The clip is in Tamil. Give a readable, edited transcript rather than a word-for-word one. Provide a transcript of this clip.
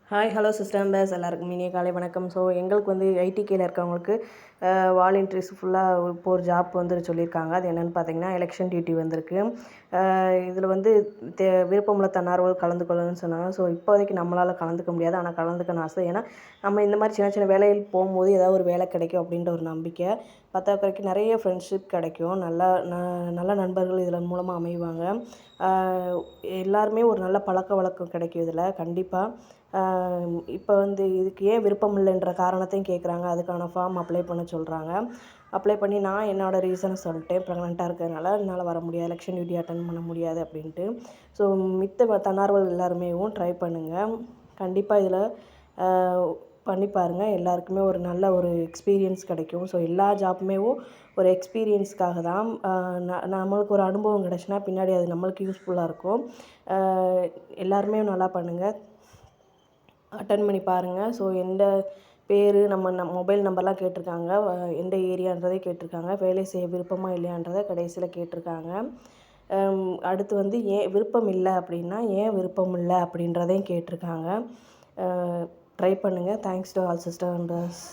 ஹலோ சிஸ்டர் மெம்பர்ஸ் எல்லாருக்கும் இனிய காலை வணக்கம். ஸோ எங்களுக்கு வந்து ஐடிகேயில் இருக்கவங்களுக்கு வாலண்டியர்ஸ் ஃபுல்லாக இப்போ ஒரு ஜாப் வந்து சொல்லியிருக்காங்க. அது என்னென்னு பார்த்தீங்கன்னா எலெக்ஷன் டியூட்டி வந்திருக்கு. இதில் வந்து விருப்பமுள்ள தன்னார்வல் கலந்து கொள்ளணும்னு சொன்னாங்க. ஸோ இப்போதைக்கு நம்மளால் கலந்துக்க முடியாது, ஆனால் கலந்துக்கணும் ஆசை. ஏன்னா நம்ம இந்த மாதிரி சின்ன சின்ன வேலையில் போகும்போது ஏதாவது ஒரு வேலை கிடைக்கும் அப்படின்ற ஒரு நம்பிக்கை. பத்தாக்குறைக்கு நிறைய ஃப்ரெண்ட்ஷிப் கிடைக்கும், நல்ல நண்பர்கள் இதில் மூலமாக அமைவாங்க. எல்லாருமே ஒரு நல்ல பழக்க வழக்கம் கிடைக்கும் இதில் கண்டிப்பாக. இப்போ வந்து இதுக்கு ஏன் விருப்பம் இல்லைன்ற காரணத்தையும் கேட்குறாங்க. அதுக்கான ஃபார்ம் அப்ளை பண்ண சொல்கிறாங்க. அப்ளை பண்ணி நான் என்னோடய ரீசனை சொல்லிட்டேன். ப்ரெக்னெண்ட்டாக இருக்கிறதுனால என்னால் வர முடியாது, எலெக்ஷன் டியூட்டி அட்டன் பண்ண முடியாது அப்படின்ட்டு. ஸோ மித்த தன்னார்வல் எல்லாருமேவும் ட்ரை பண்ணுங்கள். கண்டிப்பாக இதில் பண்ணி பாருங்கள். எல்லாருக்குமே ஒரு நல்ல ஒரு எக்ஸ்பீரியன்ஸ் கிடைக்கும். ஸோ எல்லா ஜாப்புமேவும் ஒரு எக்ஸ்பீரியன்ஸ்க்காக தான். நம்மளுக்கு ஒரு அனுபவம் கிடச்சுன்னா பின்னாடி அது நம்மளுக்கு யூஸ்ஃபுல்லாக இருக்கும். எல்லாருமே நல்லா பண்ணுங்கள், அட்டன் பண்ணி பாருங்கள். ஸோ எந்த பேர் நம்ம மொபைல் நம்பர்லாம் கேட்டிருக்காங்க, எந்த ஏரியான்றதே கேட்டிருக்காங்க, வேலை செய்ய விருப்பமா இல்லையான்றதை கடைசியில் கேட்டிருக்காங்க. அடுத்து வந்து ஏன் விருப்பம் இல்லை அப்படின்னா ஏன் விருப்பம் இல்லை அப்படின்றதையும் கேட்டிருக்காங்க. ட்ரை பண்ணுங்கள். Thanks to all sister and brothers.